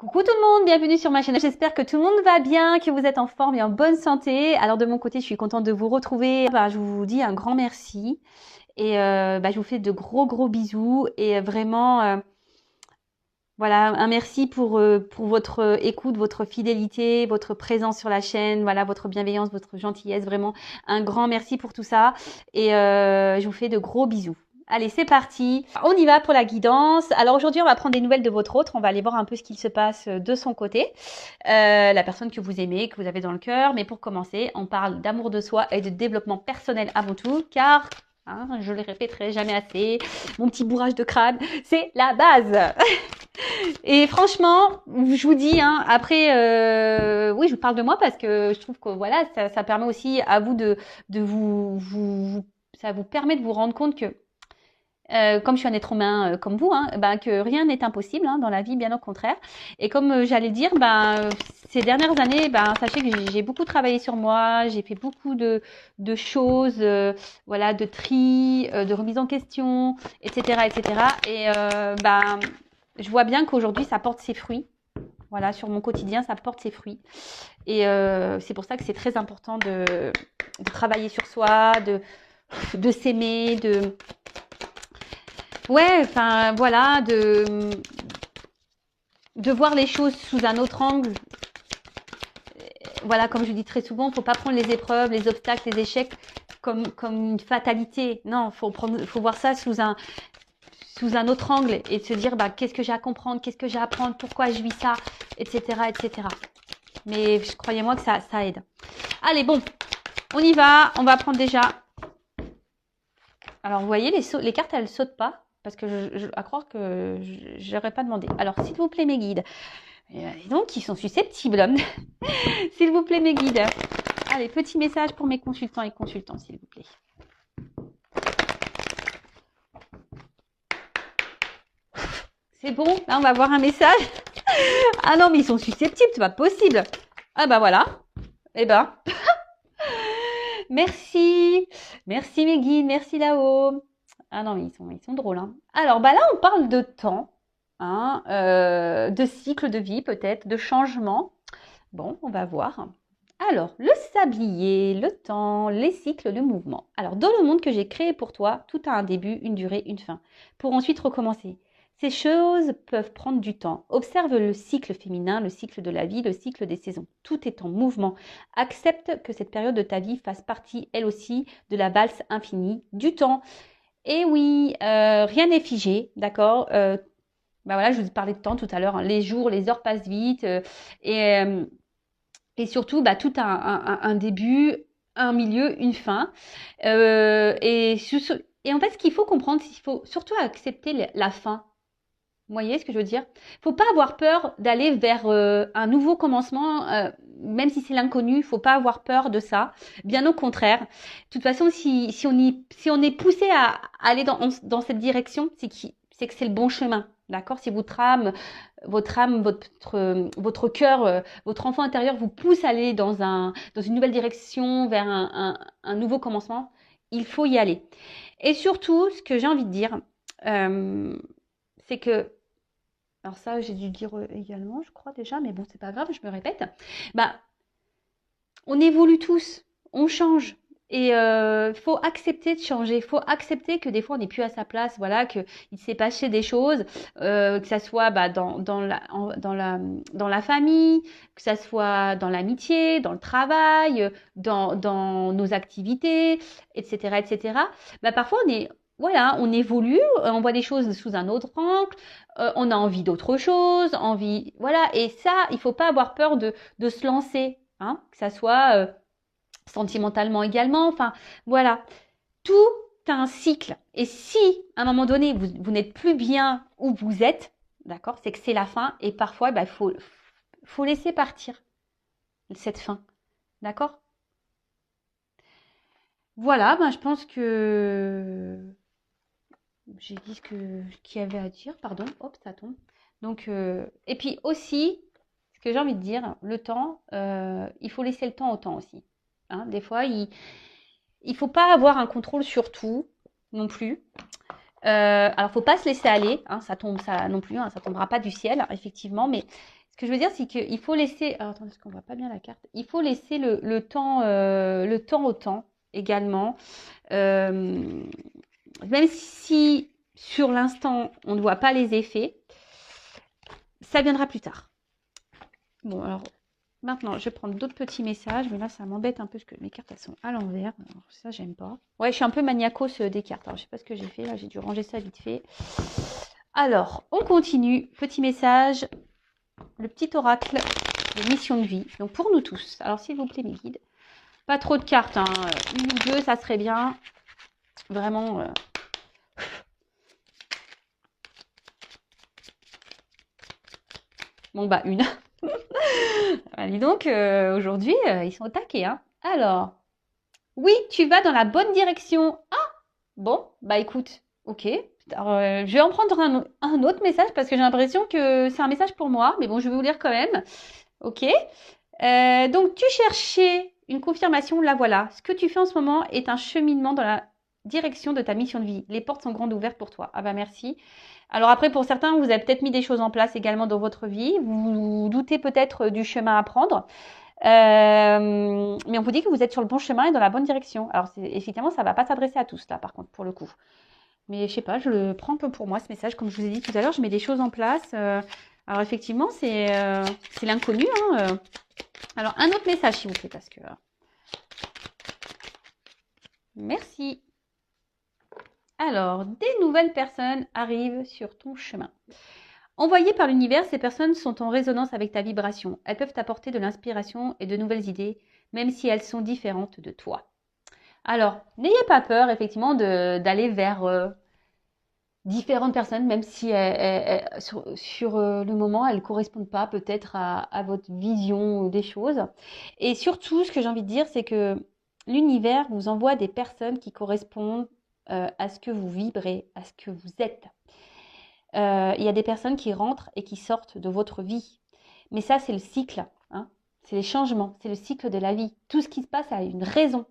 Coucou tout le monde, bienvenue sur ma chaîne. J'espère que tout le monde va bien, que vous êtes en forme et en bonne santé. Alors de mon côté, je suis contente de vous retrouver. Je vous dis un grand merci et je vous fais de gros bisous et vraiment voilà, un merci pour votre écoute, votre fidélité, votre présence sur la chaîne, voilà, votre bienveillance, votre gentillesse. Vraiment un grand merci pour tout ça et je vous fais de gros bisous. Allez, c'est parti. On y va pour la guidance. Alors aujourd'hui, on va prendre des nouvelles de votre autre. On va aller voir un peu ce qu'il se passe de son côté. La personne que vous aimez, que vous avez dans le cœur. Mais pour commencer, on parle d'amour de soi et de développement personnel avant tout. Car, je le répéterai jamais assez, mon petit bourrage de crâne, c'est la base. Et franchement, je vous dis, après, oui, je vous parle de moi parce que je trouve que voilà, ça permet aussi à vous de ça vous permet de vous rendre compte que comme je suis un être humain comme vous, que rien n'est impossible dans la vie, bien au contraire. Et comme j'allais dire, ces dernières années, sachez que j'ai beaucoup travaillé sur moi, j'ai fait beaucoup de choses, voilà, de tri, de remise en question, etc., etc. Et je vois bien qu'aujourd'hui, ça porte ses fruits. Voilà, sur mon quotidien, ça porte ses fruits. Et c'est pour ça que c'est très important de travailler sur soi, de s'aimer, ouais, enfin voilà, de voir les choses sous un autre angle. Voilà, comme je dis très souvent, il ne faut pas prendre les épreuves, les obstacles, les échecs comme une fatalité. Non, faut voir ça sous un autre angle et se dire qu'est-ce que j'ai à comprendre, qu'est-ce que j'ai à apprendre, pourquoi je vis ça, etc., etc. Mais croyez-moi que ça aide. Allez, bon, on y va. On va prendre déjà. Alors, vous voyez, les cartes, elles ne sautent pas. Parce que à croire que je n'aurais pas demandé. Alors, s'il vous plaît, mes guides. Donc, ils sont susceptibles. S'il vous plaît, mes guides. Allez, petit message pour mes consultants et consultants, s'il vous plaît. C'est bon, là, on va voir un message. Ah non, mais ils sont susceptibles, c'est pas possible. Ah voilà. Eh ben. Merci. Merci, mes guides. Merci là-haut. Ah non, mais ils sont drôles. Alors, là, on parle de temps, de cycle de vie peut-être, de changement. Bon, on va voir. Alors, le sablier, le temps, les cycles, le mouvement. Alors, dans le monde que j'ai créé pour toi, tout a un début, une durée, une fin, pour ensuite recommencer. Ces choses peuvent prendre du temps. Observe le cycle féminin, le cycle de la vie, le cycle des saisons. Tout est en mouvement. Accepte que cette période de ta vie fasse partie, elle aussi, de la valse infinie du temps. Et oui, rien n'est figé, d'accord. Voilà, je vous parlais de temps tout à l'heure. Les jours, les heures passent vite. Et surtout, tout a un début, un milieu, une fin. Et en fait, ce qu'il faut comprendre, c'est qu'il faut surtout accepter la fin. Vous voyez ce que je veux dire? Il ne faut pas avoir peur d'aller vers un nouveau commencement, même si c'est l'inconnu. Il ne faut pas avoir peur de ça. Bien au contraire. De toute façon, si on est poussé à aller dans cette direction, c'est que c'est le bon chemin. D'accord? Si votre âme, votre cœur, votre enfant intérieur vous pousse à aller dans une nouvelle direction, vers un nouveau commencement, il faut y aller. Et surtout, ce que j'ai envie de dire, c'est que, alors ça j'ai dû dire également, je crois déjà, mais bon, c'est pas grave, je me répète. On évolue tous, on change. Et il faut accepter de changer, il faut accepter que des fois on n'est plus à sa place, voilà, qu'il s'est passé des choses, que ça soit dans la famille, que ça soit dans l'amitié, dans le travail, dans nos activités, etc., etc. Parfois on évolue, on voit des choses sous un autre angle, on a envie d'autre chose, voilà. Et ça, il faut pas avoir peur de se lancer, que ça soit sentimentalement également, enfin voilà, tout a un cycle. Et si à un moment donné vous n'êtes plus bien où vous êtes, d'accord, c'est que c'est la fin. Et parfois il faut laisser partir cette fin, d'accord. Voilà, je pense que j'ai dit qu'il y avait à dire, pardon, hop, ça tombe. Donc, et puis aussi, ce que j'ai envie de dire, le temps, il faut laisser le temps au temps aussi. Des fois, il ne faut pas avoir un contrôle sur tout non plus. Alors, faut pas se laisser aller, hein, ça tombe, ça non plus, hein, ça tombera pas du ciel, hein, effectivement. Mais ce que je veux dire, c'est qu'il faut laisser. Alors, attendez, parce qu'on voit pas bien la carte. Il faut laisser le temps au temps également. Euh, Même si sur l'instant on ne voit pas les effets, ça viendra plus tard. Bon, alors maintenant, je vais prendre d'autres petits messages, mais là, ça m'embête un peu parce que mes cartes, elles sont à l'envers. Alors, ça, j'aime pas. Ouais, je suis un peu maniacos des cartes. Alors, je sais pas ce que j'ai fait. Là, j'ai dû ranger ça vite fait. Alors, on continue. Petit message. Le petit oracle de mission de vie. Donc, pour nous tous. Alors, s'il vous plaît, mes guides. Pas trop de cartes, hein. Une ou deux, ça serait bien. Vraiment. Bon, bah, une. Ah, dis donc, aujourd'hui, ils sont au taquet, hein. Alors, oui, tu vas dans la bonne direction. Ah, bon, bah écoute, ok. Alors, je vais en prendre un autre message parce que j'ai l'impression que c'est un message pour moi, mais bon, je vais vous lire quand même. Ok. Donc, tu cherchais une confirmation, la voilà. Ce que tu fais en ce moment est un cheminement dans la direction de ta mission de vie. Les portes sont grandes ouvertes pour toi. Ah bah merci. Alors après, pour certains, vous avez peut-être mis des choses en place également dans votre vie. Vous doutez peut-être du chemin à prendre. Mais on vous dit que vous êtes sur le bon chemin et dans la bonne direction. Alors, effectivement, ça ne va pas s'adresser à tous, là, par contre, pour le coup. Mais je sais pas, je le prends un peu pour moi, ce message. Comme je vous ai dit tout à l'heure, je mets des choses en place. Alors, effectivement, c'est l'inconnu. Hein. Alors, un autre message, s'il vous plaît, parce que... Merci. Alors, des nouvelles personnes arrivent sur ton chemin. Envoyées par l'univers, ces personnes sont en résonance avec ta vibration. Elles peuvent t'apporter de l'inspiration et de nouvelles idées, même si elles sont différentes de toi. Alors, n'ayez pas peur, effectivement, d'aller vers différentes personnes, même si sur le moment, elles ne correspondent pas peut-être à votre vision des choses. Et surtout, ce que j'ai envie de dire, c'est que l'univers vous envoie des personnes qui correspondent à ce que vous vibrez, à ce que vous êtes. Il y a des personnes qui rentrent et qui sortent de votre vie. Mais ça, c'est le cycle. Hein. C'est les changements, c'est le cycle de la vie. Tout ce qui se passe a une raison.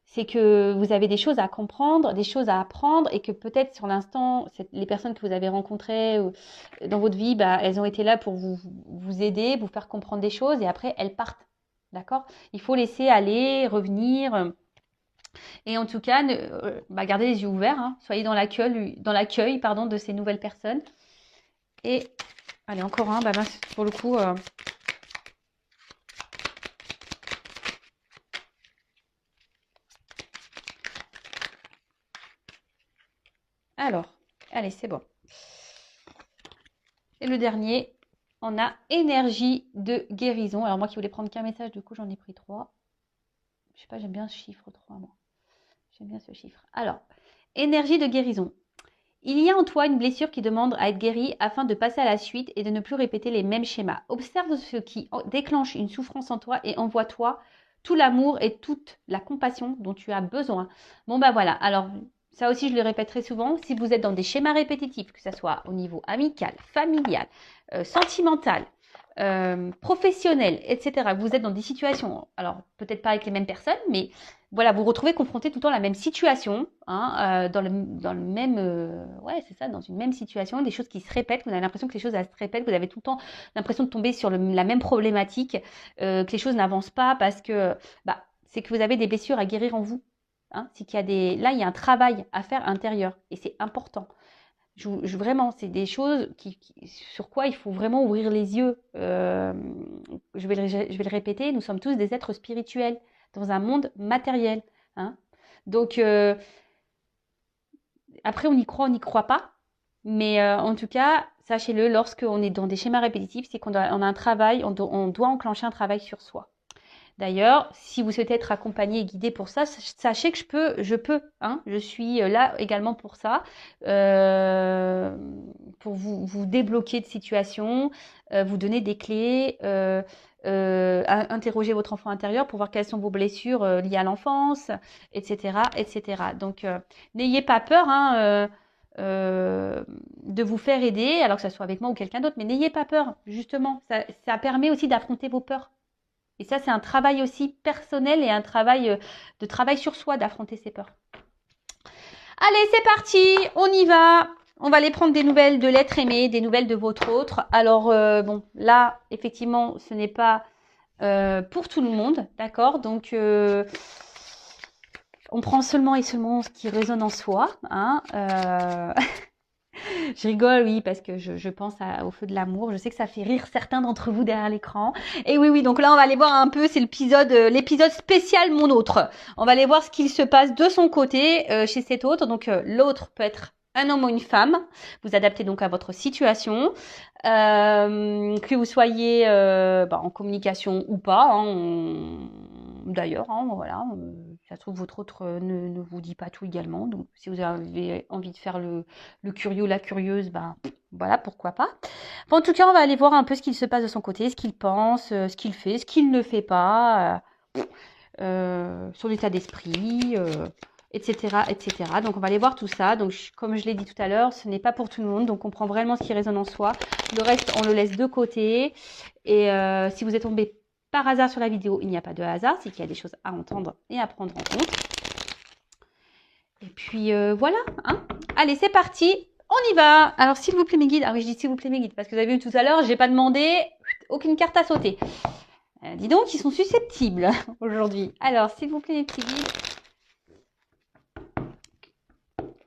C'est que vous avez des choses à comprendre, des choses à apprendre et que peut-être sur l'instant, les personnes que vous avez rencontrées dans votre vie, bah, elles ont été là pour vous aider, vous faire comprendre des choses et après, elles partent. D'accord? Il faut laisser aller, revenir. Et en tout cas, gardez les yeux ouverts. Hein. Soyez dans l'accueil de ces nouvelles personnes. Et allez, encore un. Pour le coup... Alors, allez, c'est bon. Et le dernier, on a énergie de guérison. Alors moi qui voulais prendre qu'un message, du coup j'en ai pris 3. Je sais pas, j'aime bien ce chiffre 3, moi. J'aime bien ce chiffre. Alors, énergie de guérison. Il y a en toi une blessure qui demande à être guérie afin de passer à la suite et de ne plus répéter les mêmes schémas. Observe ce qui déclenche une souffrance en toi et envoie-toi tout l'amour et toute la compassion dont tu as besoin. Bon bah voilà, alors ça aussi je le répéterai souvent, si vous êtes dans des schémas répétitifs, que ce soit au niveau amical, familial, sentimental, professionnel, etc. Vous êtes dans des situations, alors peut-être pas avec les mêmes personnes, mais voilà, vous vous retrouvez confronté tout le temps à la même situation, hein, dans le même, ouais, c'est ça, dans une même situation, des choses qui se répètent, vous avez l'impression que les choses elles se répètent, vous avez tout le temps l'impression de tomber sur la même problématique, que les choses n'avancent pas parce que, c'est que vous avez des blessures à guérir en vous. Hein, c'est qu'il y a là, il y a un travail à faire intérieur et c'est important. Vraiment, c'est des choses sur quoi il faut vraiment ouvrir les yeux. Je vais le répéter, nous sommes tous des êtres spirituels dans un monde matériel. Hein. Donc, après, on y croit pas. Mais en tout cas, sachez-le, lorsqu'on est dans des schémas répétitifs, c'est qu'on a un travail, on doit enclencher un travail sur soi. D'ailleurs, si vous souhaitez être accompagné et guidé pour ça, sachez que je peux. Hein, je suis là également pour ça, pour vous débloquer de situations, vous donner des clés, interroger votre enfant intérieur pour voir quelles sont vos blessures liées à l'enfance, etc., etc. Donc, n'ayez pas peur. Hein, de vous faire aider, alors que ça soit avec moi ou quelqu'un d'autre, mais n'ayez pas peur, justement, ça permet aussi d'affronter vos peurs. Et ça, c'est un travail aussi personnel et un travail de travail sur soi d'affronter ses peurs. Allez, c'est parti, on y va. On va aller prendre des nouvelles de l'être aimé, des nouvelles de votre autre. Alors, bon, là, effectivement, ce n'est pas pour tout le monde, d'accord? Donc, on prend seulement et seulement ce qui résonne en soi, hein. Je rigole, oui, parce que je pense au feu de l'amour. Je sais que ça fait rire certains d'entre vous derrière l'écran. Et oui, donc là, on va aller voir un peu, c'est l'épisode spécial Mon autre. On va aller voir ce qu'il se passe de son côté chez cet autre. Donc, l'autre peut être un homme ou une femme. Vous adaptez donc à votre situation. Que vous soyez en communication ou pas. Hein, d'ailleurs, hein, voilà. Ça se trouve, votre autre ne vous dit pas tout également. Donc, si vous avez envie de faire le curieux ou la curieuse, voilà, pourquoi pas. Bon, en tout cas, on va aller voir un peu ce qu'il se passe de son côté, ce qu'il pense, ce qu'il fait, ce qu'il ne fait pas, son état d'esprit, etc., etc. Donc, on va aller voir tout ça. Donc, comme je l'ai dit tout à l'heure, ce n'est pas pour tout le monde. Donc, on prend vraiment ce qui résonne en soi. Le reste, on le laisse de côté. Et si vous êtes tombé par hasard sur la vidéo, il n'y a pas de hasard. C'est qu'il y a des choses à entendre et à prendre en compte. Et puis, voilà. Hein. Allez, c'est parti. On y va. Alors, s'il vous plaît, mes guides. Ah oui, je dis s'il vous plaît, mes guides. Parce que vous avez vu tout à l'heure, j'ai pas demandé aucune carte à sauter. Dis donc, ils sont susceptibles aujourd'hui. Alors, s'il vous plaît, les petits guides.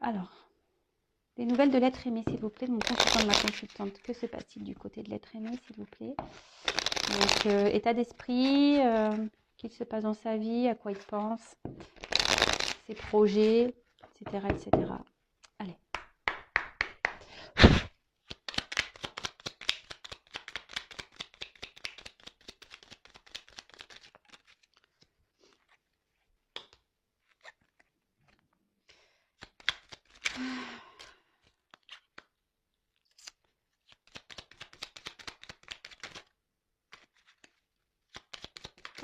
Alors, les nouvelles de l'être aimé, s'il vous plaît, de mon consultant, de ma consultante. Que se passe-t-il du côté de l'être aimé, s'il vous plaît? Donc, état d'esprit, qu'il se passe dans sa vie, à quoi il pense, ses projets, etc., etc. Allez.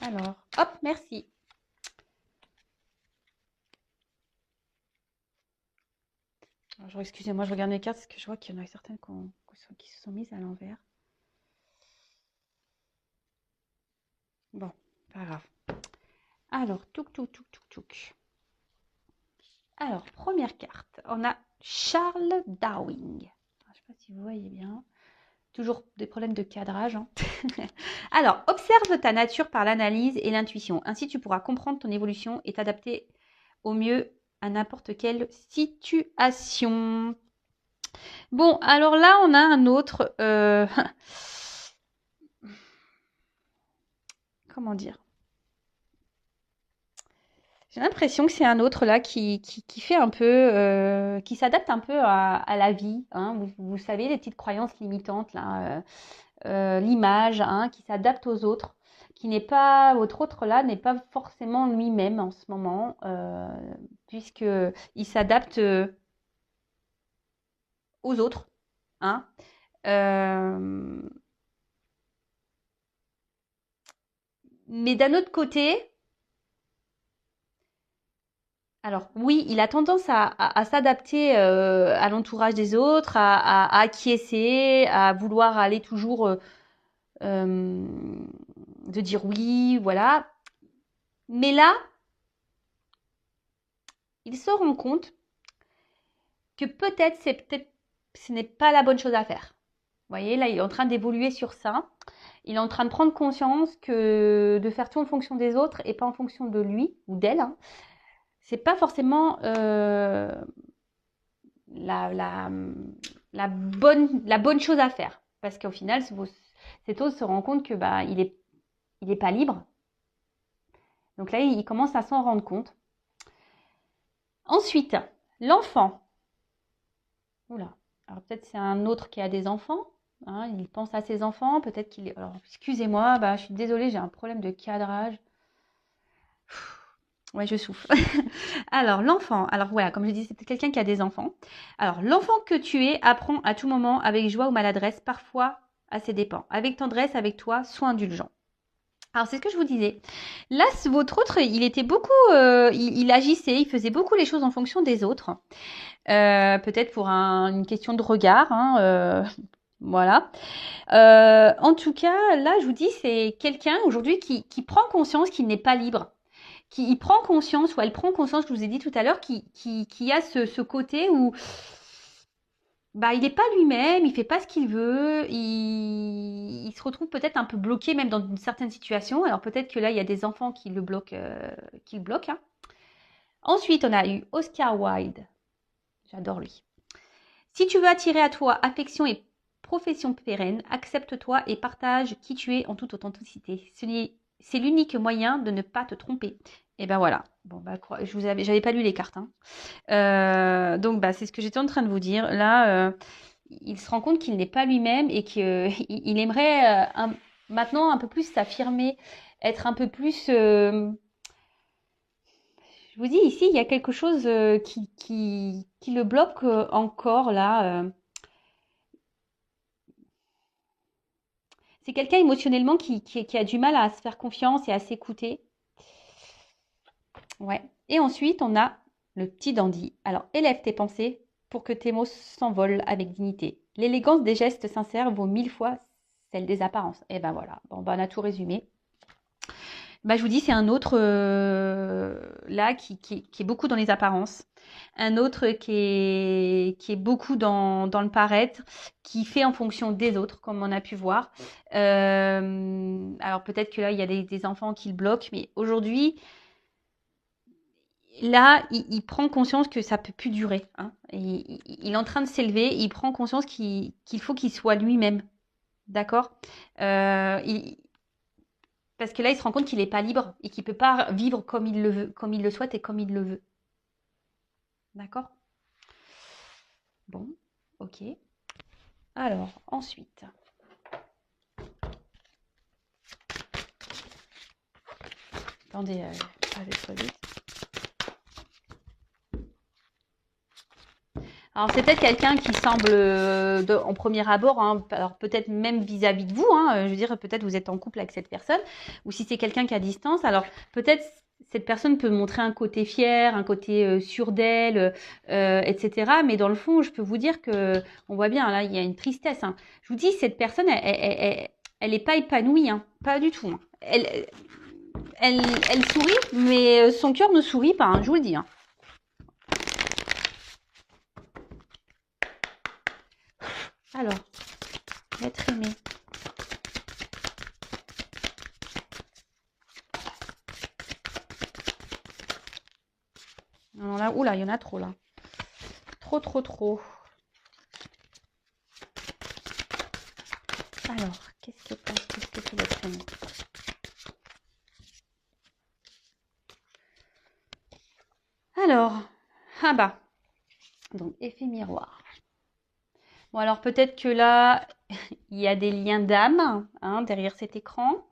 Alors, hop, merci. Alors, excusez-moi, je regarde mes cartes parce que je vois qu'il y en a certaines qui se sont mises à l'envers. Bon, pas grave. Alors, touk. Alors, première carte, on a Charles Darwin. Je ne sais pas si vous voyez bien. Toujours des problèmes de cadrage. Hein. Alors, observe ta nature par l'analyse et l'intuition. Ainsi, tu pourras comprendre ton évolution et t'adapter au mieux à n'importe quelle situation. Bon, alors là, on a un autre... Comment dire? J'ai l'impression que c'est un autre là qui fait un peu, qui s'adapte un peu à la vie. Hein. Vous savez, les petites croyances limitantes, là, l'image, hein, qui s'adapte aux autres, qui n'est pas, votre autre là n'est pas forcément lui-même en ce moment, puisqu'il s'adapte aux autres. Hein. Mais d'un autre côté, alors oui, il a tendance à s'adapter à l'entourage des autres, à acquiescer, à vouloir aller toujours de dire oui, voilà. Mais là, il se rend compte que peut-être ce n'est pas la bonne chose à faire. Vous voyez, là, il est en train d'évoluer sur ça. Il est en train de prendre conscience que de faire tout en fonction des autres et pas en fonction de lui ou d'elle, hein, c'est pas forcément la bonne chose à faire. Parce qu'au final, cet autre se rend compte que il est pas libre. Donc là, il commence à s'en rendre compte. Ensuite, l'enfant. Oula. Alors peut-être c'est un autre qui a des enfants. Hein, il pense à ses enfants. Peut-être qu'il est... Alors, excusez-moi, je suis désolée, j'ai un problème de cadrage. Ouais, je souffle. Alors, l'enfant. Alors, voilà, comme je dis, c'est quelqu'un qui a des enfants. Alors, l'enfant que tu es apprend à tout moment avec joie ou maladresse, parfois à ses dépens. Avec tendresse, avec toi, sois indulgent. Alors, c'est ce que je vous disais. Là, votre autre, il était beaucoup... il agissait, il faisait beaucoup les choses en fonction des autres. Peut-être pour une question de regard. Hein, voilà. En tout cas, là, je vous dis, c'est quelqu'un aujourd'hui qui prend conscience qu'il n'est pas libre. il prend conscience, ou elle prend conscience, je vous ai dit tout à l'heure, qui a ce côté où bah, il n'est pas lui-même, il fait pas ce qu'il veut, il se retrouve peut-être un peu bloqué même dans une certaine situation. Alors peut-être que là, il y a des enfants qui le bloquent, hein. Ensuite, on a eu Oscar Wilde. J'adore lui. Si tu veux attirer à toi affection et profession pérenne, accepte-toi et partage qui tu es en toute authenticité. C'est l'unique moyen de ne pas te tromper. Et ben voilà. Bon, bah, j'avais pas lu les cartes, hein. Donc, bah, c'est ce que j'étais en train de vous dire. Là, il se rend compte qu'il n'est pas lui-même et qu'il aimerait maintenant un peu plus s'affirmer, être un peu plus... je vous dis, ici, il y a quelque chose qui le bloque encore, là. C'est quelqu'un émotionnellement qui a du mal à se faire confiance et à s'écouter. Ouais. Et ensuite, on a le petit dandy. Alors, élève tes pensées pour que tes mots s'envolent avec dignité. L'élégance des gestes sincères vaut 1000 fois celle des apparences. Et ben voilà, bon, ben, on a tout résumé. Bah, je vous dis, c'est un autre là qui est beaucoup dans les apparences. Un autre qui est beaucoup dans le paraître, qui fait en fonction des autres, comme on a pu voir. Alors peut-être que là, il y a des enfants qui le bloquent, mais aujourd'hui, là, il prend conscience que ça peut plus durer, hein. Il est en train de s'élever, il prend conscience qu'il faut qu'il soit lui-même. D'accord. Parce que là, il se rend compte qu'il n'est pas libre et qu'il ne peut pas vivre comme il le veut, comme il le souhaite et comme il le veut. D'accord. Bon, ok. Alors, ensuite. Attendez, je vais trop vite. Alors, c'est peut-être quelqu'un qui semble, en premier abord, hein, alors peut-être même vis-à-vis de vous, hein, je veux dire, peut-être vous êtes en couple avec cette personne, ou si c'est quelqu'un qui est à distance, alors peut-être cette personne peut montrer un côté fier, un côté sûr d'elle, etc. Mais dans le fond, je peux vous dire que, on voit bien, là, il y a une tristesse, hein. Je vous dis, cette personne, elle est pas épanouie, hein, pas du tout, hein. Elle sourit, mais son cœur ne sourit pas, hein, je vous le dis, hein. Alors, l'être aimé. Alors là, oula, il y en a trop là. Trop, trop, trop. Alors, qu'est-ce que fait l'être aimé? Alors, ah bah, donc effet miroir. Bon, alors peut-être que là, il y a des liens d'âme, hein, derrière cet écran.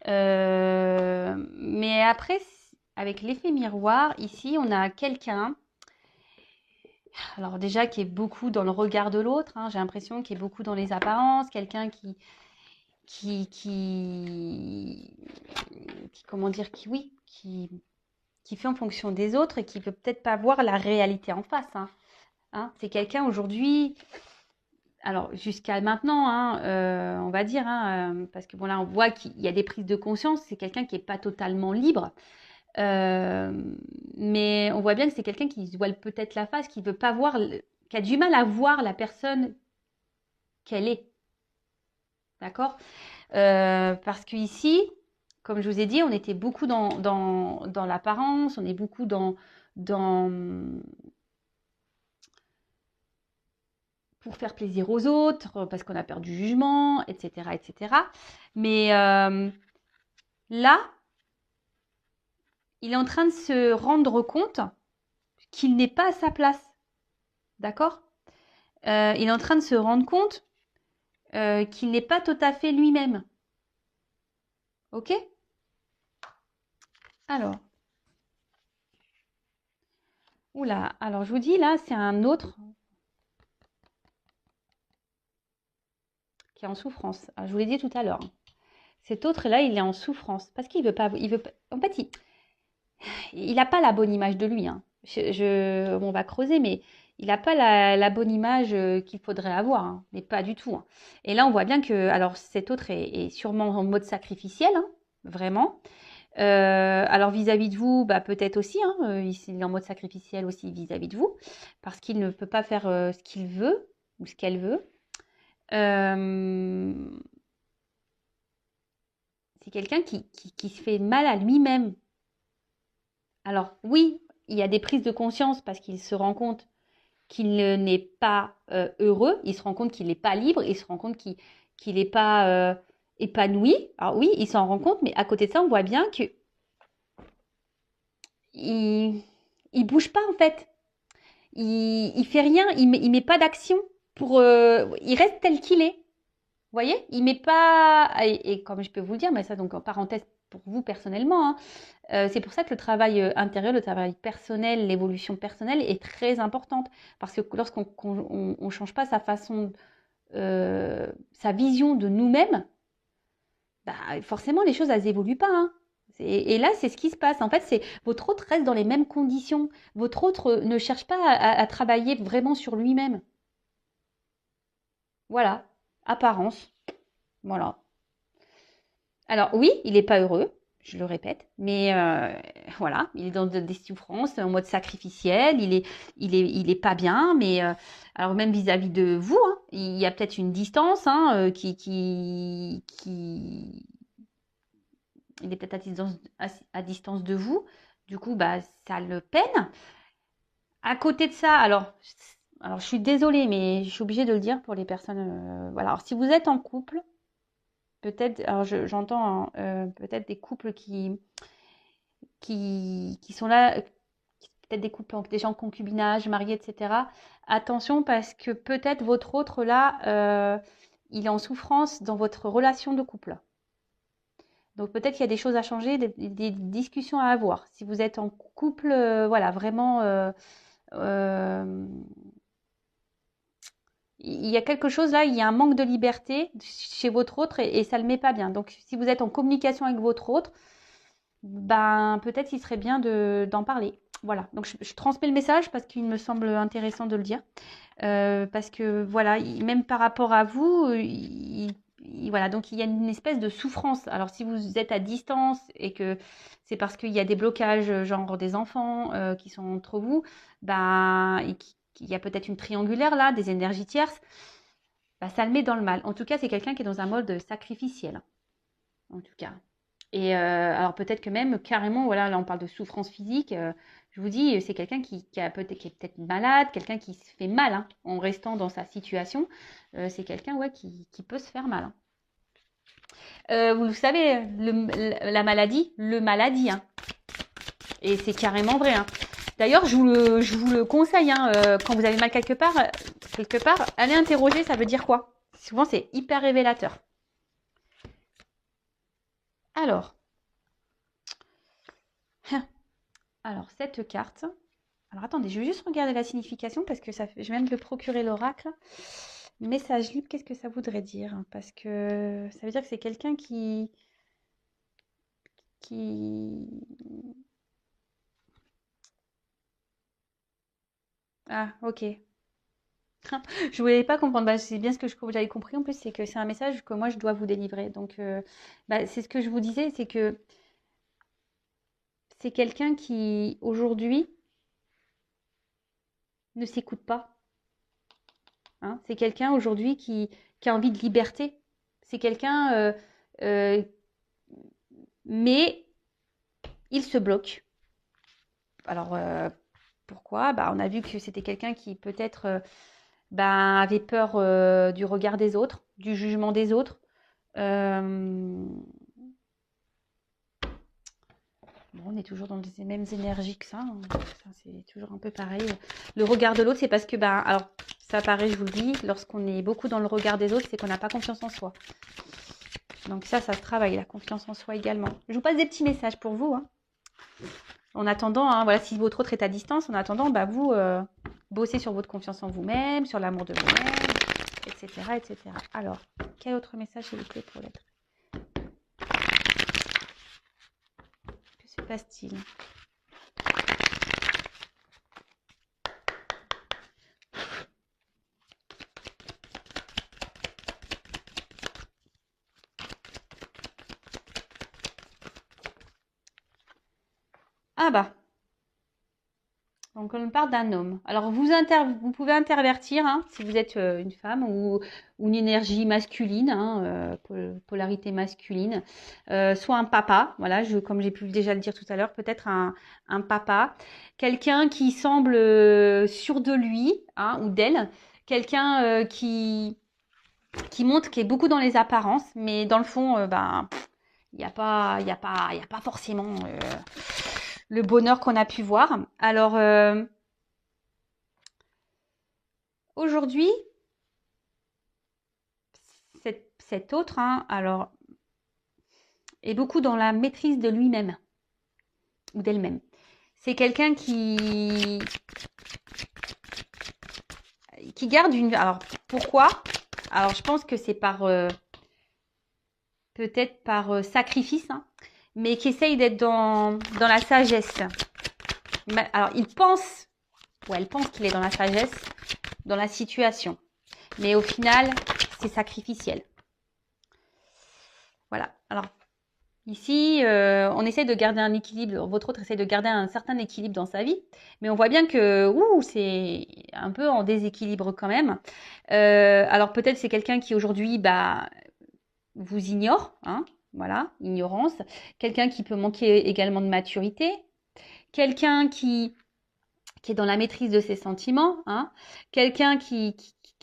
Mais après, avec l'effet miroir, ici, on a quelqu'un, alors déjà qui est beaucoup dans le regard de l'autre, hein, j'ai l'impression qu'il est beaucoup dans les apparences, quelqu'un comment dire, qui fait en fonction des autres et qui peut peut-être pas voir la réalité en face, hein. Hein, c'est quelqu'un aujourd'hui, alors jusqu'à maintenant, hein, on va dire, hein, parce que bon là on voit qu'il y a des prises de conscience, c'est quelqu'un qui n'est pas totalement libre, mais on voit bien que c'est quelqu'un qui se voile peut-être la face, qui veut pas voir, qui a du mal à voir la personne qu'elle est, d'accord. Parce qu'ici, comme je vous ai dit, on était beaucoup dans l'apparence, on est beaucoup dans pour faire plaisir aux autres, parce qu'on a peur du jugement, etc., etc. Mais là, il est en train de se rendre compte qu'il n'est pas à sa place. D'accord. Il est en train de se rendre compte qu'il n'est pas tout à fait lui-même. Ok. Alors. Oula, alors je vous dis, là, c'est un autre qui est en souffrance. Alors, je vous l'ai dit tout à l'heure. Cet autre-là, il est en souffrance parce qu'il veut pas. En fait, il n'a pas la bonne image de lui, hein. On va creuser, mais il n'a pas la bonne image qu'il faudrait avoir, hein, mais pas du tout, hein. Et là, on voit bien que, alors, cet autre est sûrement en mode sacrificiel, hein, vraiment. Alors vis-à-vis de vous, bah, peut-être aussi, hein, il est en mode sacrificiel aussi vis-à-vis de vous, parce qu'il ne peut pas faire ce qu'il veut ou ce qu'elle veut. Euh, c'est quelqu'un qui se fait mal à lui-même. Alors oui, il y a des prises de conscience parce qu'il se rend compte qu'il n'est pas heureux, il se rend compte qu'il n'est pas libre, il se rend compte qu'il n'est pas épanoui. Alors oui, il s'en rend compte, mais à côté de ça, on voit bien que il bouge pas en fait. Il fait rien, il met pas d'action pour. Il reste tel qu'il est. Vous voyez, il met pas. Et comme je peux vous le dire, mais ça donc en parenthèse pour vous personnellement, hein, c'est pour ça que le travail intérieur, le travail personnel, l'évolution personnelle est très importante. Parce que lorsqu'on on change pas sa façon, sa vision de nous-mêmes, bah, forcément les choses elles évoluent pas. Hein. Et là, c'est ce qui se passe. En fait, c'est votre autre reste dans les mêmes conditions. Votre autre ne cherche pas à travailler vraiment sur lui-même. Voilà, apparence. Voilà. Alors oui, il n'est pas heureux, je le répète, mais voilà, il est dans des souffrances, en mode sacrificiel, il est pas bien, mais alors même vis-à-vis de vous, hein, il y a peut-être une distance hein, il est peut-être à distance de vous, du coup, bah, ça le peine. À côté de ça, alors je suis désolée, mais je suis obligée de le dire pour les personnes, voilà. Alors si vous êtes en couple, peut-être, alors j'entends hein, peut-être des couples qui sont là, peut-être des couples déjà en concubinage, mariés, etc. Attention parce que peut-être votre autre là, il est en souffrance dans votre relation de couple. Donc peut-être qu'il y a des choses à changer, des discussions à avoir. Si vous êtes en couple, voilà, vraiment, il y a quelque chose là, il y a un manque de liberté chez votre autre et ça ne le met pas bien. Donc si vous êtes en communication avec votre autre, ben peut-être qu'il serait bien d'en parler. Voilà, donc je transmets le message parce qu'il me semble intéressant de le dire. Parce que voilà, même par rapport à vous, voilà, donc il y a une espèce de souffrance. Alors si vous êtes à distance et que c'est parce qu'il y a des blocages, genre des enfants qui sont entre vous, ben, et qu'il y a peut-être une triangulaire là, des énergies tierces, ben, ça le met dans le mal. En tout cas, c'est quelqu'un qui est dans un mode sacrificiel, en tout cas. Et alors peut-être que même carrément, voilà, là on parle de souffrance physique. Je vous dis, c'est quelqu'un qui est peut-être malade, quelqu'un qui se fait mal hein, en restant dans sa situation. C'est quelqu'un ouais, qui peut se faire mal. Hein. Vous le savez, la maladie, le maladie. Hein. Et c'est carrément vrai. Hein. D'ailleurs, je vous le conseille, hein, quand vous avez mal quelque part, allez interroger, ça veut dire quoi? Souvent, c'est hyper révélateur. Alors, cette carte. Alors attendez, je vais juste regarder la signification parce que je viens de le procurer l'oracle. Message libre, qu'est-ce que ça voudrait dire? Parce que ça veut dire que c'est quelqu'un qui... Ah, ok. Je voulais pas comprendre. Bah, c'est bien ce que j'avais compris. En plus, c'est que c'est un message que moi, je dois vous délivrer. Donc, bah, c'est ce que je vous disais, c'est que c'est quelqu'un qui, aujourd'hui, ne s'écoute pas. Hein. C'est quelqu'un, aujourd'hui, qui a envie de liberté. C'est quelqu'un... euh, mais il se bloque. Alors, pourquoi? Bah, on a vu que c'était quelqu'un qui peut-être ben, avait peur du regard des autres, du jugement des autres. Euh, Bon, on est toujours dans les mêmes énergies que ça. Hein. Ça, c'est toujours un peu pareil. Le regard de l'autre, c'est parce que, ben, alors, ça paraît, je vous le dis, lorsqu'on est beaucoup dans le regard des autres, c'est qu'on n'a pas confiance en soi. Donc ça se travaille, la confiance en soi également. Je vous passe des petits messages pour vous. Hein. En attendant, hein, voilà, si votre autre est à distance, en attendant, bah, vous bossez sur votre confiance en vous-même, sur l'amour de vous-même, etc., etc. Alors, quel autre message s'il vous plaît pour l'être? Que se passe-t-il? bah. Donc, on parle d'un homme. Alors, vous pouvez intervertir, hein, si vous êtes une femme ou une énergie masculine, hein, polarité masculine, soit un papa, voilà, comme j'ai pu déjà le dire tout à l'heure, peut-être un papa, quelqu'un qui semble sûr de lui, hein, ou d'elle, quelqu'un qui montre qu'il est beaucoup dans les apparences, mais dans le fond, ben, il n'y a pas forcément le bonheur qu'on a pu voir. Alors, aujourd'hui, cet autre, hein, alors, est beaucoup dans la maîtrise de lui-même ou d'elle-même. C'est quelqu'un qui garde une... Alors, pourquoi? Alors, je pense que c'est peut-être par sacrifice, hein, mais qui essaye d'être dans la sagesse. Alors, il pense, ou elle pense qu'il est dans la sagesse, dans la situation. Mais au final, c'est sacrificiel. Voilà. Alors, ici, on essaie de garder un équilibre. Votre autre essaie de garder un certain équilibre dans sa vie. Mais on voit bien que c'est un peu en déséquilibre quand même. Alors, peut-être c'est quelqu'un qui aujourd'hui vous ignore. Hein, voilà, ignorance. Quelqu'un qui peut manquer également de maturité. Quelqu'un qui est dans la maîtrise de ses sentiments, hein, quelqu'un qui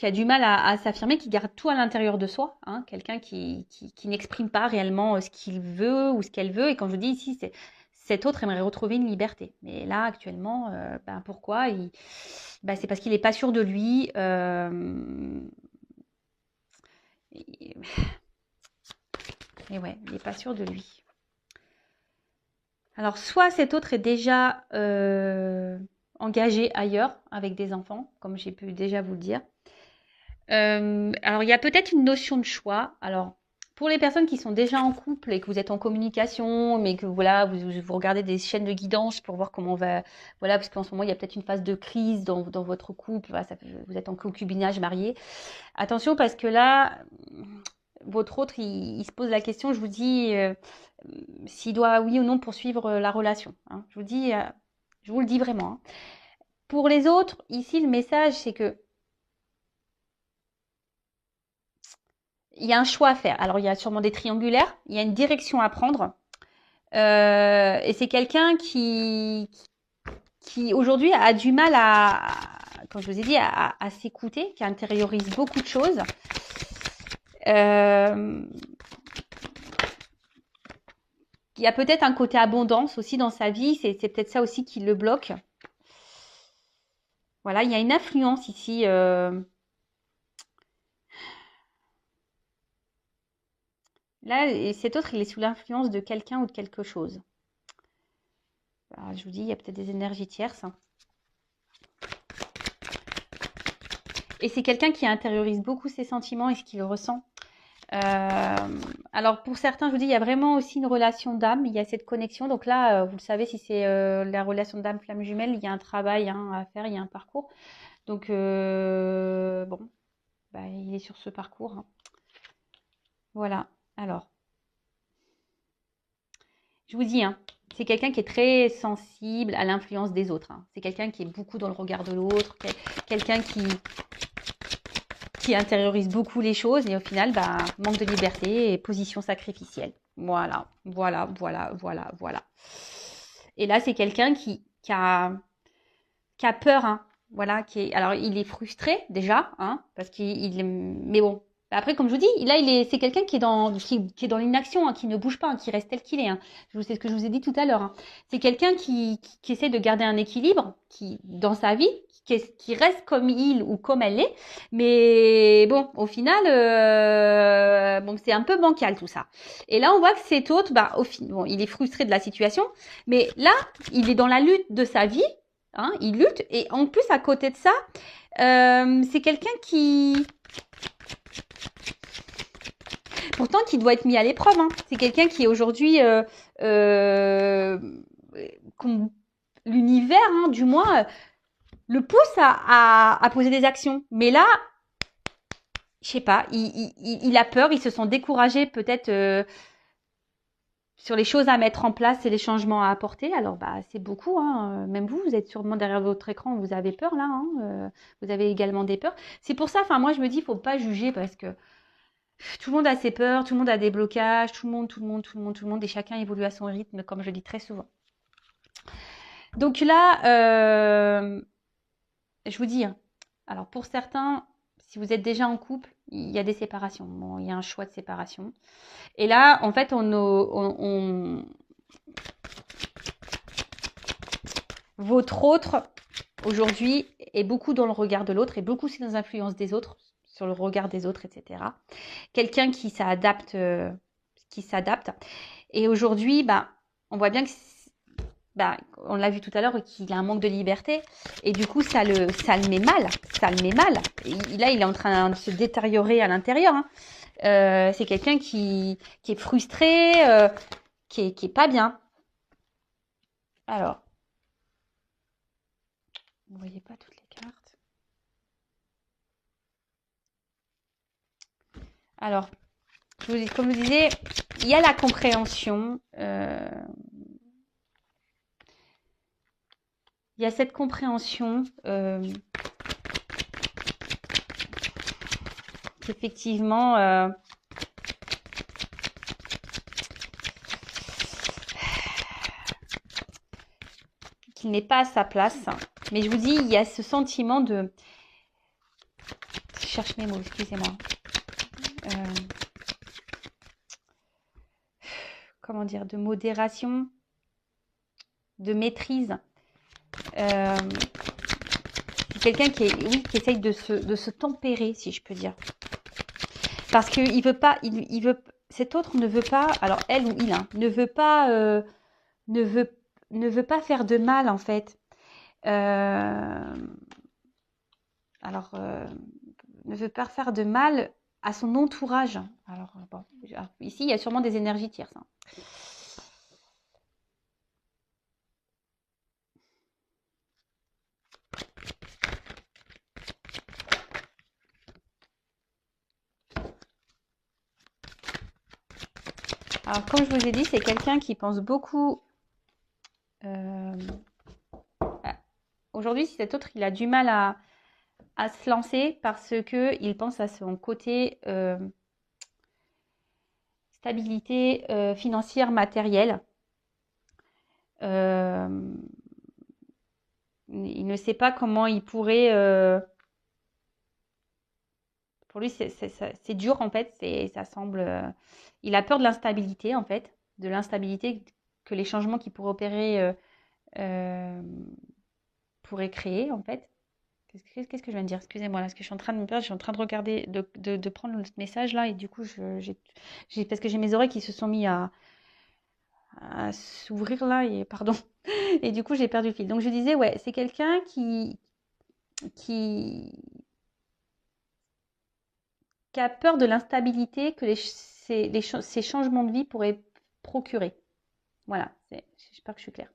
a du mal à s'affirmer, qui garde tout à l'intérieur de soi, hein, quelqu'un qui n'exprime pas réellement ce qu'il veut ou ce qu'elle veut. Et quand je dis ici, cet autre aimerait retrouver une liberté. Mais là, actuellement, pourquoi c'est parce qu'il n'est pas sûr de lui. Et ouais, il n'est pas sûr de lui. Alors, soit cet autre est déjà engagé ailleurs avec des enfants, comme j'ai pu déjà vous le dire. Alors, il y a peut-être une notion de choix. Alors, pour les personnes qui sont déjà en couple et que vous êtes en communication, mais que voilà, vous regardez des chaînes de guidance pour voir comment on va... Voilà, parce qu'en ce moment, il y a peut-être une phase de crise dans votre couple. Voilà, vous êtes en concubinage marié. Attention, parce que là, votre autre, il se pose la question, je vous dis, s'il doit, oui ou non, poursuivre la relation. Hein. Je vous le dis vraiment. Hein. Pour les autres, ici, le message, c'est que il y a un choix à faire. Alors, il y a sûrement des triangulaires, il y a une direction à prendre. Et c'est quelqu'un qui aujourd'hui a du mal comme je vous ai dit, à s'écouter, qui intériorise beaucoup de choses. Il y a peut-être un côté abondance aussi dans sa vie, c'est peut-être ça aussi qui le bloque. Voilà, il y a une influence ici. Là, et cet autre, il est sous l'influence de quelqu'un ou de quelque chose. Alors, je vous dis, il y a peut-être des énergies tierces. Et c'est quelqu'un qui intériorise beaucoup ses sentiments et ce qu'il ressent. Alors, pour certains, je vous dis, il y a vraiment aussi une relation d'âme. Il y a cette connexion. Donc là, vous le savez, si c'est la relation d'âme flamme jumelle, il y a un travail à faire, il y a un parcours. Donc, bon, il est sur ce parcours. Hein. Voilà. Alors, je vous dis, hein, c'est quelqu'un qui est très sensible à l'influence des autres. Hein. C'est quelqu'un qui est beaucoup dans le regard de l'autre, quelqu'un qui intériorise beaucoup les choses et au final, manque de liberté et position sacrificielle. Voilà, voilà, voilà, voilà, voilà. Et là, c'est quelqu'un qui a peur, hein. Voilà, alors il est frustré déjà, hein, parce mais bon. Après, comme je vous dis, là, c'est quelqu'un qui est dans l'inaction, hein, qui ne bouge pas, hein, qui reste tel qu'il est. Hein. C'est ce que je vous ai dit tout à l'heure. Hein. C'est quelqu'un qui essaie de garder un équilibre, dans sa vie, qui reste comme il ou comme elle est. Mais bon, au final, c'est un peu bancal tout ça. Et là, on voit que cet autre, il est frustré de la situation, mais là, il est dans la lutte de sa vie. Hein, il lutte et en plus à côté de ça, c'est quelqu'un pourtant qui doit être mis à l'épreuve. Hein. C'est quelqu'un qui aujourd'hui, l'univers, hein, du moins, le pousse à poser des actions. Mais là, je sais pas, il a peur, il se sent découragé peut-être. sur les choses à mettre en place et les changements à apporter. Alors, bah, c'est beaucoup, hein. Même vous êtes sûrement derrière votre écran, vous avez peur là, hein. Vous avez également des peurs. C'est pour ça, enfin, moi, je me dis, il faut pas juger parce que tout le monde a ses peurs, tout le monde a des blocages, tout le monde, et chacun évolue à son rythme, comme je dis très souvent. Donc là, je vous dis, hein, alors pour certains, si vous êtes déjà en couple, il y a des séparations. Bon, il y a un choix de séparation. Et là, en fait, votre autre, aujourd'hui, est beaucoup dans le regard de l'autre et beaucoup aussi dans l'influence des autres, sur le regard des autres, etc. Quelqu'un qui s'adapte. Et aujourd'hui, bah, on voit bien que, bah, on l'a vu tout à l'heure, qu'il a un manque de liberté. Et du coup, ça le met mal. Ça le met mal. Et là, il est en train de se détériorer à l'intérieur, hein. C'est quelqu'un qui est frustré, qui est pas bien. Alors, vous ne voyez pas toutes les cartes. Alors, comme je vous disais, il y a la compréhension. Il y a cette compréhension qu'effectivement, qu'il n'est pas à sa place. Mais je vous dis, il y a ce sentiment de... Je cherche mes mots, excusez-moi. Comment dire, de modération, de maîtrise. C'est quelqu'un qui essaye de se tempérer, si je peux dire. Parce qu'il veut pas, cet autre ne veut pas, alors elle ou il, hein, ne veut pas faire de mal en fait. Ne veut pas faire de mal à son entourage. Alors bon, ici il y a sûrement des énergies tierces, hein. Alors, comme je vous ai dit, c'est quelqu'un qui pense beaucoup. Aujourd'hui, si cet autre, il a du mal à se lancer parce qu'il pense à son côté stabilité financière, matérielle. Il ne sait pas comment il pourrait... pour lui, c'est dur en fait. Ça semble... il a peur de l'instabilité en fait. De l'instabilité que les changements qu'il pourrait opérer pourraient créer en fait. Qu'est-ce que je viens de dire? Excusez-moi, là, parce que je suis en train de me perdre, je suis en train de regarder, de prendre le message là, et du coup, parce que j'ai mes oreilles qui se sont mis à s'ouvrir là, et pardon, et du coup, j'ai perdu le fil. Donc, je disais, ouais, c'est quelqu'un qui a peur de l'instabilité que ces changements de vie pourraient procurer. Voilà, j'espère que je suis claire.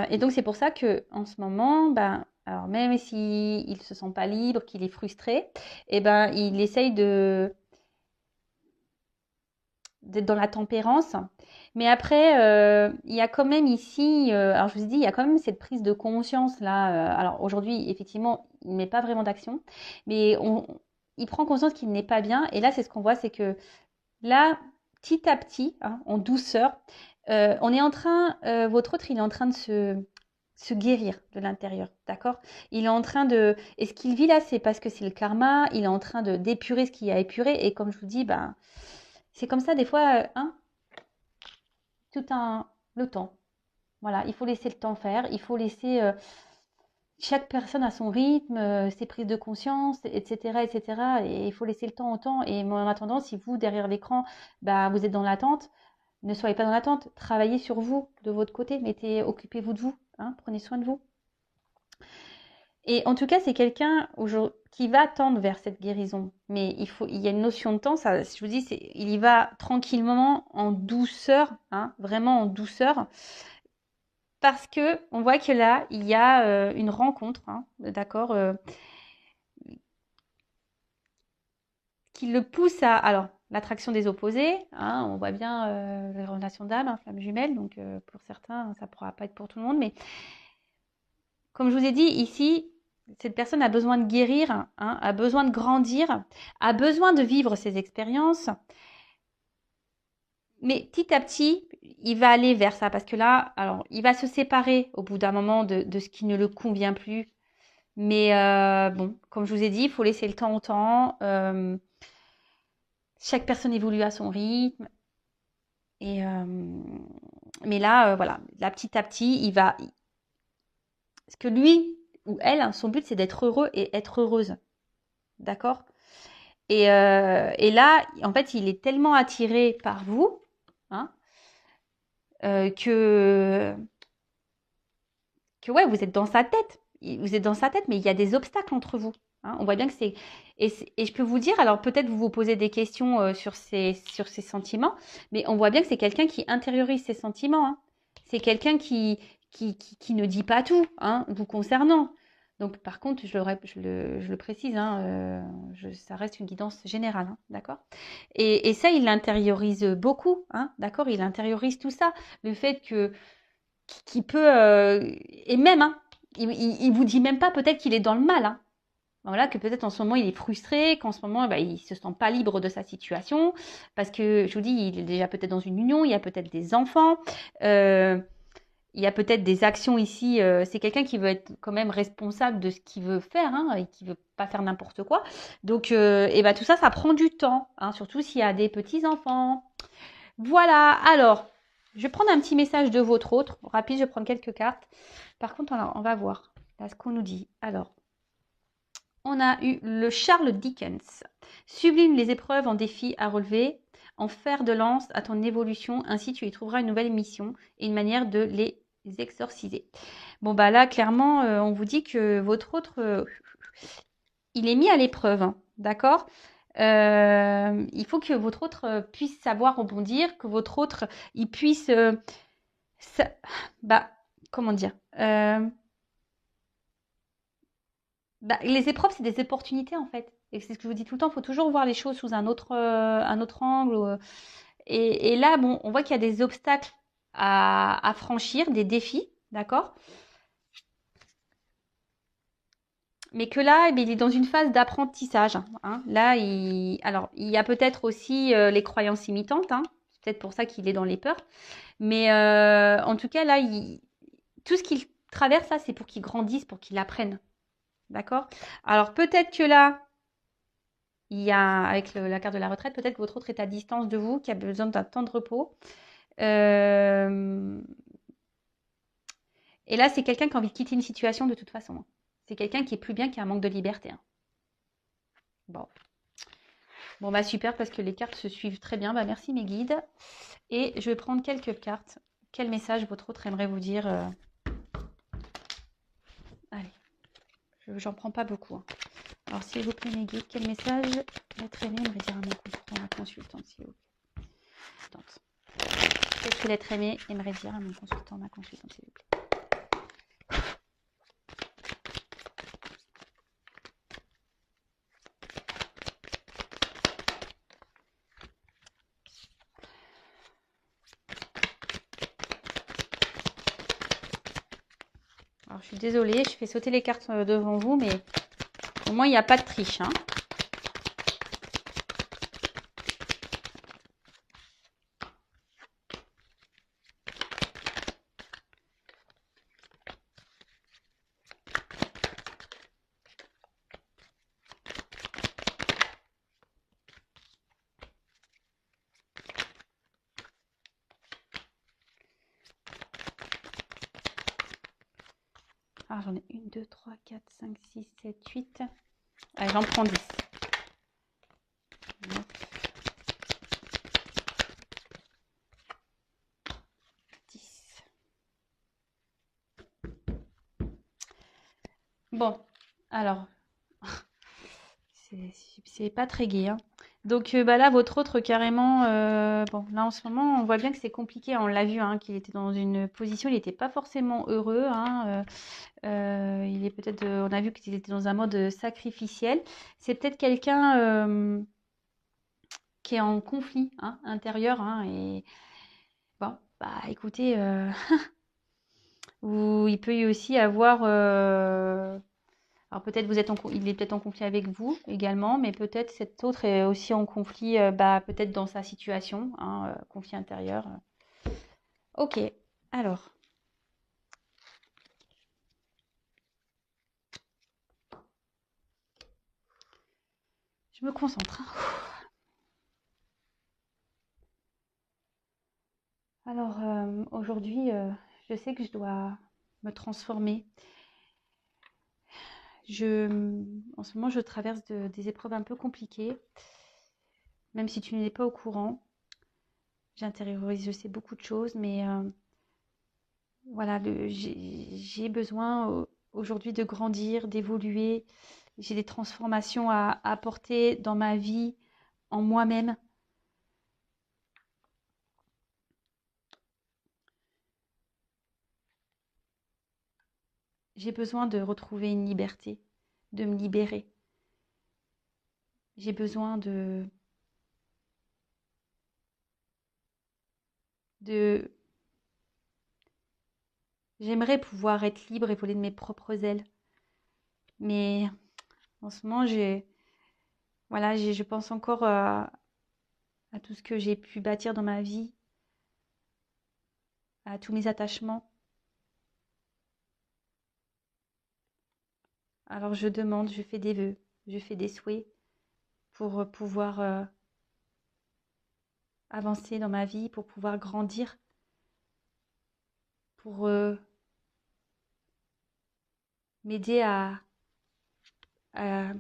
Et donc, c'est pour ça que en ce moment, ben, alors même s'il ne se sent pas libre, qu'il est frustré, eh ben, il essaye d'être dans la tempérance. Mais après, il y a quand même ici, alors je vous ai dit, il y a quand même cette prise de conscience là. Alors aujourd'hui, effectivement, il ne met pas vraiment d'action, mais il prend conscience qu'il n'est pas bien. Et là, c'est ce qu'on voit, c'est que là, petit à petit, hein, en douceur, on est en train, votre autre, il est en train de se guérir de l'intérieur, d'accord? Il est en train de... Et ce qu'il vit là, c'est parce que c'est le karma, il est en train d'épurer ce qu'il y a épuré. Et comme je vous dis, ben, c'est comme ça des fois, hein, le temps. Voilà, il faut laisser le temps faire, il faut laisser... chaque personne a son rythme, ses prises de conscience, etc., etc. Et il faut laisser le temps au temps. Et en attendant, si vous, derrière l'écran, bah, vous êtes dans l'attente, ne soyez pas dans l'attente. Travaillez sur vous, de votre côté. Occupez-vous de vous, hein, prenez soin de vous. Et en tout cas, c'est quelqu'un qui va tendre vers cette guérison. Mais il y a une notion de temps. Ça, je vous dis, il y va tranquillement, en douceur, hein, vraiment en douceur. Parce que on voit que là, il y a une rencontre, hein, d'accord, qui le pousse à... Alors, l'attraction des opposés, hein, on voit bien les relations d'âme, hein, flammes jumelles, donc pour certains, ça ne pourra pas être pour tout le monde, mais comme je vous ai dit, ici, cette personne a besoin de guérir, hein, a besoin de grandir, a besoin de vivre ses expériences, mais petit à petit, il va aller vers ça, parce que là, alors, il va se séparer au bout d'un moment de ce qui ne le convient plus, mais bon, comme je vous ai dit, il faut laisser le temps au temps, chaque personne évolue à son rythme, et mais là, voilà, là, petit à petit, il va... Parce que lui ou elle, hein, son but, c'est d'être heureux et être heureuse. D'accord? Et là, en fait, il est tellement attiré par vous, hein, que ouais, vous êtes dans sa tête. Vous êtes dans sa tête, mais il y a des obstacles entre vous. Hein. On voit bien que c'est... Et je peux vous dire, alors peut-être vous vous posez des questions sur ces sentiments, mais on voit bien que c'est quelqu'un qui intériorise ses sentiments. Hein. C'est quelqu'un qui ne dit pas tout, hein, vous concernant. Donc par contre, je le précise, hein, ça reste une guidance générale, hein, d'accord? Et ça, il l'intériorise beaucoup, hein, d'accord? Il intériorise tout ça. Le fait que qui peut et même hein, il vous dit même pas peut-être qu'il est dans le mal hein. Voilà que peut-être en ce moment il est frustré, qu'en ce moment bah, il se sent pas libre de sa situation parce que je vous dis il est déjà peut-être dans une union, il y a peut-être des enfants, il y a peut-être des actions ici. C'est quelqu'un qui veut être quand même responsable de ce qu'il veut faire hein, et qui veut pas faire n'importe quoi. Donc et bah, tout ça, ça prend du temps, hein, surtout s'il y a des petits enfants. Voilà, alors, je vais prendre un petit message de votre autre. Rapide, je vais prendre quelques cartes. Par contre, on va voir là ce qu'on nous dit. Alors, on a eu le Charles Dickens. Sublime les épreuves en défis à relever, en fer de lance à ton évolution. Ainsi, tu y trouveras une nouvelle mission et une manière de les exorciser. Bon, bah là, clairement, on vous dit que votre autre, il est mis à l'épreuve. Hein, d'accord? Il faut que votre autre puisse savoir rebondir, que votre autre il puisse ça- bah comment dire bah, les épreuves c'est des opportunités en fait et c'est ce que je vous dis tout le temps, il faut toujours voir les choses sous un autre angle et là bon on voit qu'il y a des obstacles à franchir, des défis, d'accord, mais que là, eh bien, il est dans une phase d'apprentissage. Hein. Là, alors, il y a peut-être aussi les croyances imitantes. Hein. C'est peut-être pour ça qu'il est dans les peurs. Mais en tout cas, là, tout ce qu'il traverse, là, c'est pour qu'il grandisse, pour qu'il apprenne. D'accord? Alors, peut-être que là, il y a, avec la carte de la retraite, peut-être que votre autre est à distance de vous, qui a besoin d'un temps de repos. Euh, Et là, c'est quelqu'un qui a envie de quitter une situation de toute façon. Hein. C'est quelqu'un qui est plus bien, qui a un manque de liberté. Hein. Bon. Bon, bah super, parce que les cartes se suivent très bien. Bah, merci mes guides. Et je vais prendre quelques cartes. Quel message votre autre aimerait vous dire Allez, j'en prends pas beaucoup. Hein. Alors, s'il vous plaît, mes guides, quel message l'être aimé aimerait dire à mon consultant, ma consultante, s'il vous plaît. Qu'est-ce que l'être aimé aimerait dire à mon consultant, ma consultante, s'il vous plaît. Alors, je suis désolée, je fais sauter les cartes devant vous, mais au moins, il n'y a pas de triche. Hein. Alors, j'en ai 1, 2, 3, 4, 5, 6, 7, 8. Allez, j'en prends 10. 9, 10. Bon, alors, c'est pas très gai. Hein. Donc bah là, votre autre carrément, bon, là en ce moment, on voit bien que c'est compliqué. On l'a vu, hein, qu'il était dans une position, il n'était pas forcément heureux. Hein, il est peut-être, on a vu qu'il était dans un mode sacrificiel. C'est peut-être quelqu'un qui est en conflit hein, intérieur. Hein, et bon, bah écoutez, ou il peut y aussi avoir... alors peut-être il est peut-être en conflit avec vous également, mais peut-être cet autre est aussi en conflit, bah, peut-être dans sa situation, hein, conflit intérieur. Ok, alors. Je me concentre. Alors aujourd'hui, je sais que je dois me transformer. En ce moment, je traverse des épreuves un peu compliquées. Même si tu n'es pas au courant, j'intériorise, je sais beaucoup de choses, mais voilà, j'ai besoin aujourd'hui de grandir, d'évoluer. J'ai des transformations à apporter dans ma vie, en moi-même. J'ai besoin de retrouver une liberté, de me libérer. J'ai besoin de... J'aimerais pouvoir être libre et voler de mes propres ailes. Mais en ce moment, voilà, je pense encore à tout ce que j'ai pu bâtir dans ma vie, à tous mes attachements. Alors je demande, je fais des vœux, je fais des souhaits pour pouvoir avancer dans ma vie, pour pouvoir grandir, pour m'aider à, à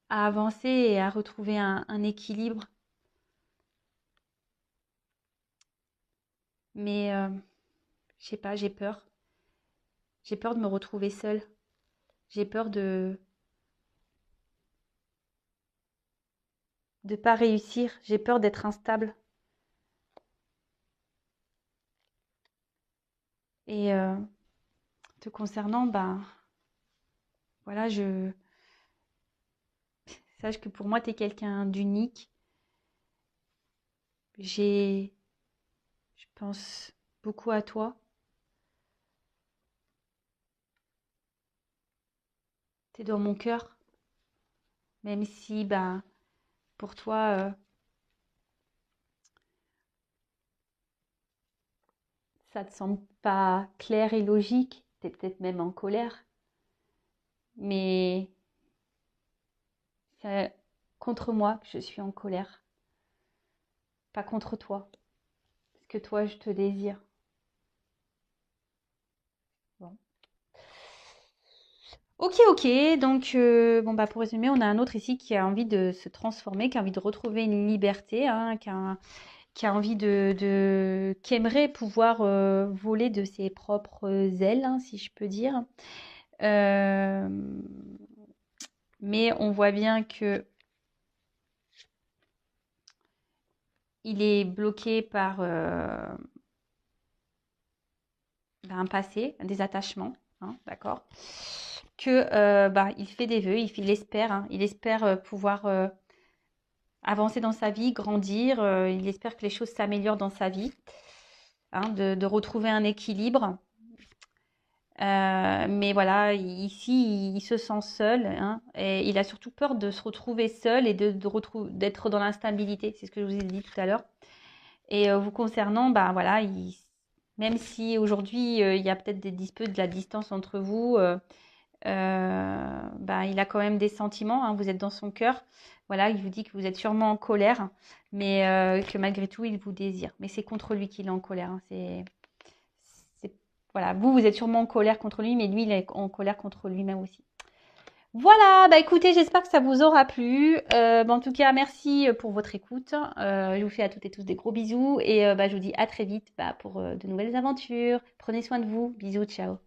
avancer et à retrouver un équilibre. Mais je sais pas, j'ai peur. J'ai peur de me retrouver seule. J'ai peur de pas réussir. J'ai peur d'être instable. Et te concernant, ben voilà, sache que pour moi, tu es quelqu'un d'unique. Je pense beaucoup à toi. Tu es dans mon cœur, même si, ben, pour toi, ça te semble pas clair et logique. Tu es peut-être même en colère. Mais c'est contre moi que je suis en colère, pas contre toi. Parce que toi, je te désire. Bon. Ok, ok. Donc, bon, bah, pour résumer, on a un autre ici qui a envie de se transformer, qui a envie de retrouver une liberté, hein, qui a envie qui aimerait pouvoir voler de ses propres ailes, hein, si je peux dire. Euh, mais on voit bien que il est bloqué par un passé, des attachements, hein, d'accord? Que bah, il fait des vœux, il espère, hein, il espère pouvoir avancer dans sa vie, grandir, il espère que les choses s'améliorent dans sa vie, hein, de retrouver un équilibre. Mais voilà, ici, il se sent seul, hein, et il a surtout peur de se retrouver seul et d'être dans l'instabilité. C'est ce que je vous ai dit tout à l'heure. Et vous concernant, ben voilà, même si aujourd'hui il y a peut-être des disputes, de la distance entre vous, ben, il a quand même des sentiments, hein, vous êtes dans son cœur. Voilà, il vous dit que vous êtes sûrement en colère, mais que malgré tout, il vous désire. Mais c'est contre lui qu'il est en colère, hein. Voilà, vous êtes sûrement en colère contre lui, mais lui, il est en colère contre lui-même aussi. Voilà, bah écoutez, j'espère que ça vous aura plu. Bah, en tout cas, merci pour votre écoute. Je vous fais à toutes et tous des gros bisous et bah, je vous dis à très vite bah, pour de nouvelles aventures. Prenez soin de vous. Bisous, ciao.